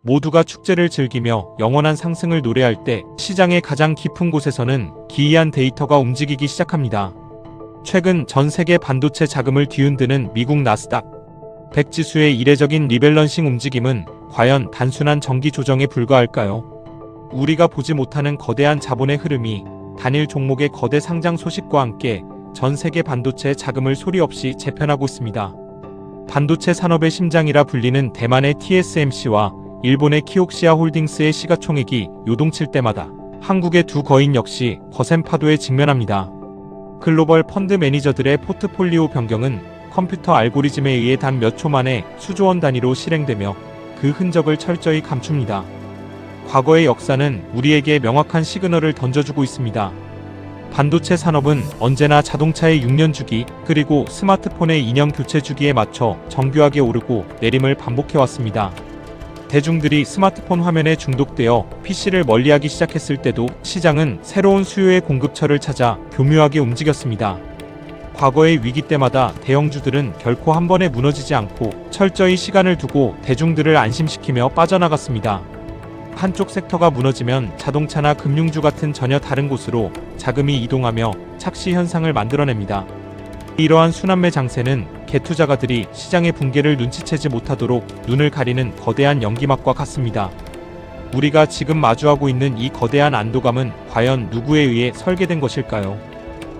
모두가 축제를 즐기며 영원한 상승을 노래할 때 시장의 가장 깊은 곳에서는 기이한 데이터가 움직이기 시작합니다. 최근 전 세계 반도체 자금을 뒤흔드는 미국 나스닥 100 지수의 이례적인 리밸런싱 움직임은 과연 단순한 정기 조정에 불과할까요? 우리가 보지 못하는 거대한 자본의 흐름이 단일 종목의 거대 상장 소식과 함께 전 세계 반도체 자금을 소리 없이 재편하고 있습니다. 반도체 산업의 심장이라 불리는 대만의 TSMC와 일본의 키옥시아 홀딩스의 시가총액이 요동칠 때마다 한국의 두 거인 역시 거센 파도에 직면합니다. 글로벌 펀드 매니저들의 포트폴리오 변경은 컴퓨터 알고리즘에 의해 단 몇 초 만에 수조원 단위로 실행되며 그 흔적을 철저히 감춥니다. 과거의 역사는 우리에게 명확한 시그널을 던져주고 있습니다. 반도체 산업은 언제나 자동차의 6년 주기 그리고 스마트폰의 2년 교체 주기에 맞춰 정교하게 오르고 내림을 반복해왔습니다. 대중들이 스마트폰 화면에 중독되어 PC를 멀리하기 시작했을 때도 시장은 새로운 수요의 공급처를 찾아 교묘하게 움직였습니다. 과거의 위기 때마다 대형주들은 결코 한 번에 무너지지 않고 철저히 시간을 두고 대중들을 안심시키며 빠져나갔습니다. 한쪽 섹터가 무너지면 자동차나 금융주 같은 전혀 다른 곳으로 자금이 이동하며 착시 현상을 만들어냅니다. 이러한 순환매 장세는 개투자가들이 시장의 붕괴를 눈치채지 못하도록 눈을 가리는 거대한 연기막과 같습니다. 우리가 지금 마주하고 있는 이 거대한 안도감은 과연 누구에 의해 설계된 것일까요?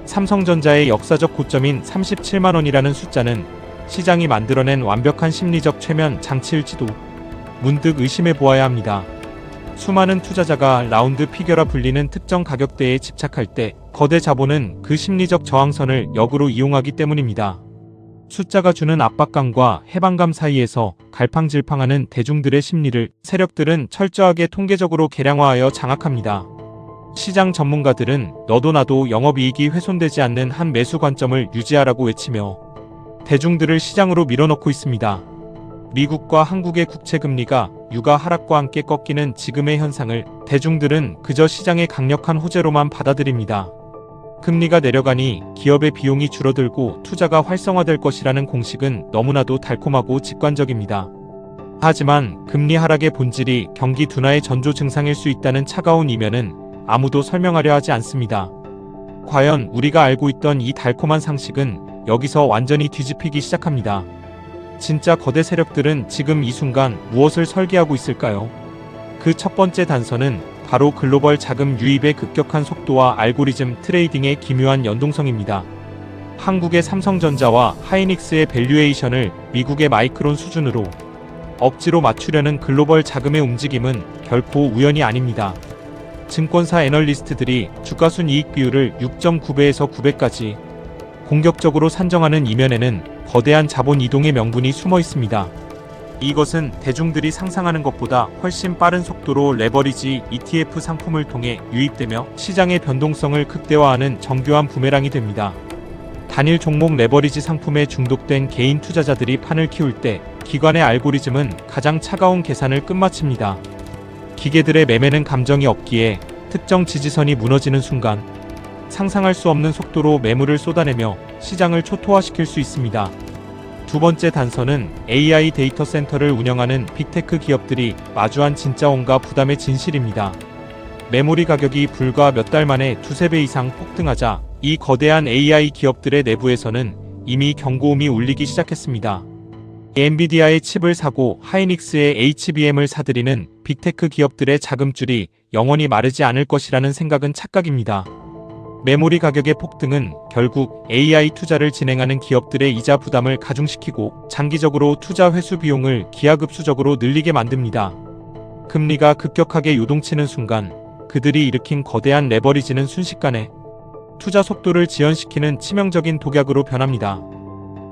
삼성전자의 역사적 고점인 37만원이라는 숫자는 시장이 만들어낸 완벽한 심리적 최면 장치일지도 문득 의심해 보아야 합니다. 수많은 투자자가 라운드 피겨라 불리는 특정 가격대에 집착할 때 거대 자본은 그 심리적 저항선을 역으로 이용하기 때문입니다. 숫자가 주는 압박감과 해방감 사이에서 갈팡질팡하는 대중들의 심리를 세력들은 철저하게 통계적으로 계량화하여 장악합니다. 시장 전문가들은 너도 나도 영업이익이 훼손되지 않는 한 매수 관점을 유지하라고 외치며 대중들을 시장으로 밀어넣고 있습니다. 미국과 한국의 국채금리가 유가 하락과 함께 꺾이는 지금의 현상을 대중들은 그저 시장의 강력한 호재로만 받아들입니다. 금리가 내려가니 기업의 비용이 줄어들고 투자가 활성화될 것이라는 공식은 너무나도 달콤하고 직관적입니다. 하지만 금리 하락의 본질이 경기 둔화의 전조 증상일 수 있다는 차가운 이면은 아무도 설명하려 하지 않습니다. 과연 우리가 알고 있던 이 달콤한 상식은 여기서 완전히 뒤집히기 시작합니다. 진짜 거대 세력들은 지금 이 순간 무엇을 설계하고 있을까요? 그 첫 번째 단서는 바로 글로벌 자금 유입의 급격한 속도와 알고리즘 트레이딩의 기묘한 연동성입니다. 한국의 삼성전자와 하이닉스의 밸류에이션을 미국의 마이크론 수준으로 억지로 맞추려는 글로벌 자금의 움직임은 결코 우연이 아닙니다. 증권사 애널리스트들이 주가순이익 비율을 6.9배에서 9배까지 공격적으로 산정하는 이면에는 거대한 자본 이동의 명분이 숨어 있습니다. 이것은 대중들이 상상하는 것보다 훨씬 빠른 속도로 레버리지 ETF 상품을 통해 유입되며 시장의 변동성을 극대화하는 정교한 부메랑이 됩니다. 단일 종목 레버리지 상품에 중독된 개인 투자자들이 판을 키울 때 기관의 알고리즘은 가장 차가운 계산을 끝마칩니다. 기계들의 매매는 감정이 없기에 특정 지지선이 무너지는 순간 상상할 수 없는 속도로 매물을 쏟아내며 시장을 초토화시킬 수 있습니다. 두 번째 단서는 AI 데이터 센터를 운영하는 빅테크 기업들이 마주한 진짜 원가 부담의 진실입니다. 메모리 가격이 불과 몇 달 만에 두세 배 이상 폭등하자 이 거대한 AI 기업들의 내부에서는 이미 경고음이 울리기 시작했습니다. 엔비디아의 칩을 사고 하이닉스의 HBM을 사들이는 빅테크 기업들의 자금줄이 영원히 마르지 않을 것이라는 생각은 착각입니다. 메모리 가격의 폭등은 결국 AI 투자를 진행하는 기업들의 이자 부담을 가중시키고 장기적으로 투자 회수 비용을 기하급수적으로 늘리게 만듭니다. 금리가 급격하게 요동치는 순간 그들이 일으킨 거대한 레버리지는 순식간에 투자 속도를 지연시키는 치명적인 독약으로 변합니다.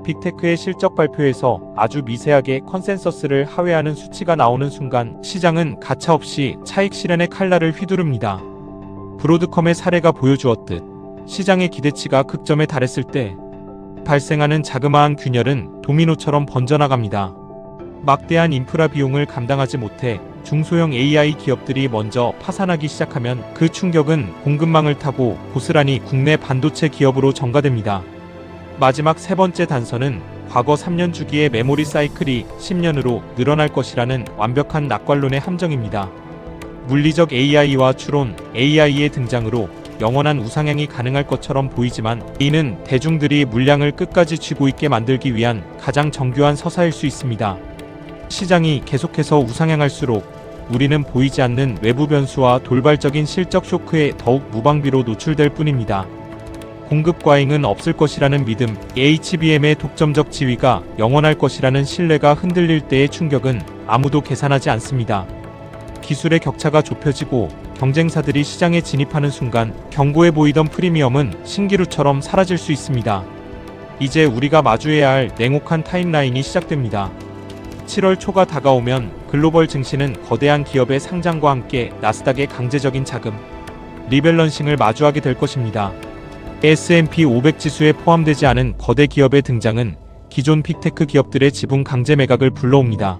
빅테크의 실적 발표에서 아주 미세하게 컨센서스를 하회하는 수치가 나오는 순간 시장은 가차없이 차익 실현의 칼날을 휘두릅니다. 브로드컴의 사례가 보여주었듯 시장의 기대치가 극점에 달했을 때 발생하는 자그마한 균열은 도미노처럼 번져나갑니다. 막대한 인프라 비용을 감당하지 못해 중소형 AI 기업들이 먼저 파산하기 시작하면 그 충격은 공급망을 타고 고스란히 국내 반도체 기업으로 전가됩니다. 마지막 세 번째 단서는 과거 3년 주기의 메모리 사이클이 10년으로 늘어날 것이라는 완벽한 낙관론의 함정입니다. 물리적 AI와 추론 AI의 등장으로 영원한 우상향이 가능할 것처럼 보이지만 이는 대중들이 물량을 끝까지 쥐고 있게 만들기 위한 가장 정교한 서사일 수 있습니다. 시장이 계속해서 우상향할수록 우리는 보이지 않는 외부 변수와 돌발적인 실적 쇼크에 더욱 무방비로 노출될 뿐입니다. 공급 과잉은 없을 것이라는 믿음, HBM의 독점적 지위가 영원할 것이라는 신뢰가 흔들릴 때의 충격은 아무도 계산하지 않습니다. 기술의 격차가 좁혀지고 경쟁사들이 시장에 진입하는 순간 견고해 보이던 프리미엄은 신기루처럼 사라질 수 있습니다. 이제 우리가 마주해야 할 냉혹한 타임라인이 시작됩니다. 7월 초가 다가오면 글로벌 증시는 거대한 기업의 상장과 함께 나스닥의 강제적인 자금, 리밸런싱을 마주하게 될 것입니다. S&P 500 지수에 포함되지 않은 거대 기업의 등장은 기존 빅테크 기업들의 지분 강제 매각을 불러옵니다.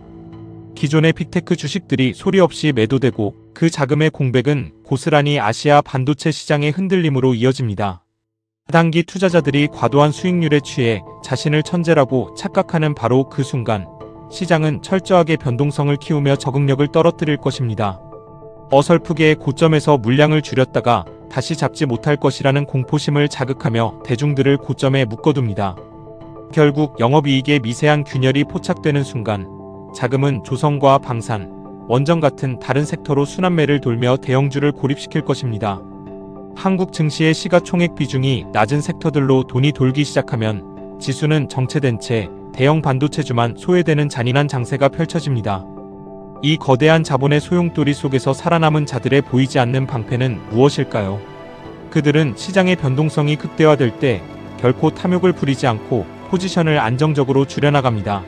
기존의 빅테크 주식들이 소리 없이 매도되고 그 자금의 공백은 고스란히 아시아 반도체 시장의 흔들림으로 이어집니다. 단기 투자자들이 과도한 수익률에 취해 자신을 천재라고 착각하는 바로 그 순간 시장은 철저하게 변동성을 키우며 적응력을 떨어뜨릴 것입니다. 어설프게 고점에서 물량을 줄였다가 다시 잡지 못할 것이라는 공포심을 자극하며 대중들을 고점에 묶어둡니다. 결국 영업이익의 미세한 균열이 포착되는 순간 자금은 조선과 방산, 원전 같은 다른 섹터로 순환매를 돌며 대형주를 고립시킬 것입니다. 한국 증시의 시가총액 비중이 낮은 섹터들로 돈이 돌기 시작하면 지수는 정체된 채 대형 반도체주만 소외되는 잔인한 장세가 펼쳐집니다. 이 거대한 자본의 소용돌이 속에서 살아남은 자들의 보이지 않는 방패는 무엇일까요? 그들은 시장의 변동성이 극대화될 때 결코 탐욕을 부리지 않고 포지션을 안정적으로 줄여나갑니다.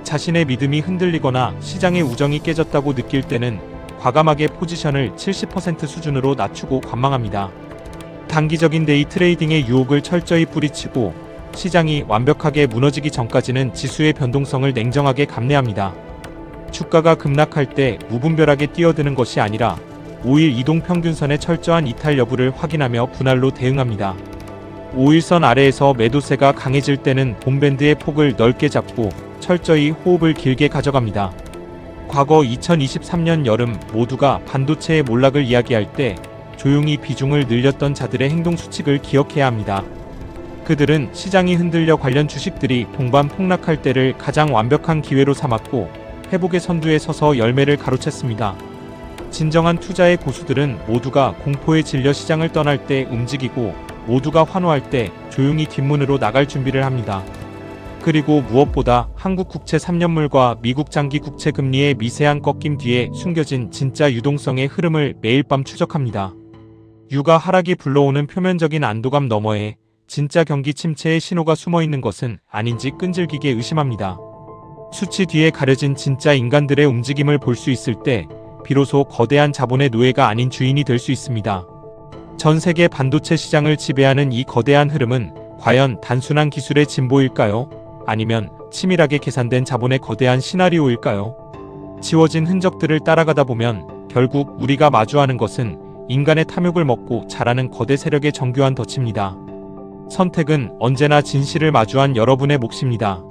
자신의 믿음이 흔들리거나 시장의 우정이 깨졌다고 느낄 때는 과감하게 포지션을 70% 수준으로 낮추고 관망합니다. 단기적인 데이 트레이딩의 유혹을 철저히 뿌리치고 시장이 완벽하게 무너지기 전까지는 지수의 변동성을 냉정하게 감내합니다. 주가가 급락할 때 무분별하게 뛰어드는 것이 아니라 5일 이동평균선의 철저한 이탈 여부를 확인하며 분할로 대응합니다. 5일선 아래에서 매도세가 강해질 때는 봄밴드의 폭을 넓게 잡고 철저히 호흡을 길게 가져갑니다. 과거 2023년 여름 모두가 반도체의 몰락을 이야기할 때 조용히 비중을 늘렸던 자들의 행동 수칙을 기억해야 합니다. 그들은 시장이 흔들려 관련 주식들이 동반 폭락할 때를 가장 완벽한 기회로 삼았고 회복의 선두에 서서 열매를 가로챘습니다. 진정한 투자의 고수들은 모두가 공포에 질려 시장을 떠날 때 움직이고 모두가 환호할 때 조용히 뒷문으로 나갈 준비를 합니다. 그리고 무엇보다 한국 국채 3년물과 미국 장기 국채 금리의 미세한 꺾임 뒤에 숨겨진 진짜 유동성의 흐름을 매일 밤 추적합니다. 유가 하락이 불러오는 표면적인 안도감 너머에 진짜 경기 침체의 신호가 숨어있는 것은 아닌지 끈질기게 의심합니다. 수치 뒤에 가려진 진짜 인간들의 움직임을 볼 수 있을 때 비로소 거대한 자본의 노예가 아닌 주인이 될 수 있습니다. 전 세계 반도체 시장을 지배하는 이 거대한 흐름은 과연 단순한 기술의 진보일까요? 아니면 치밀하게 계산된 자본의 거대한 시나리오일까요? 지워진 흔적들을 따라가다 보면 결국 우리가 마주하는 것은 인간의 탐욕을 먹고 자라는 거대 세력의 정교한 덫입니다. 선택은 언제나 진실을 마주한 여러분의 몫입니다.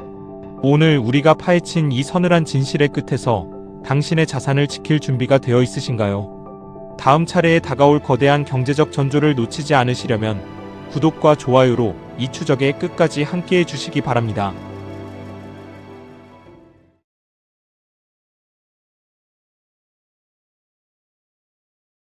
오늘 우리가 파헤친 이 서늘한 진실의 끝에서 당신의 자산을 지킬 준비가 되어 있으신가요? 다음 차례에 다가올 거대한 경제적 전조를 놓치지 않으시려면 구독과 좋아요로 이 추적의 끝까지 함께해 주시기 바랍니다.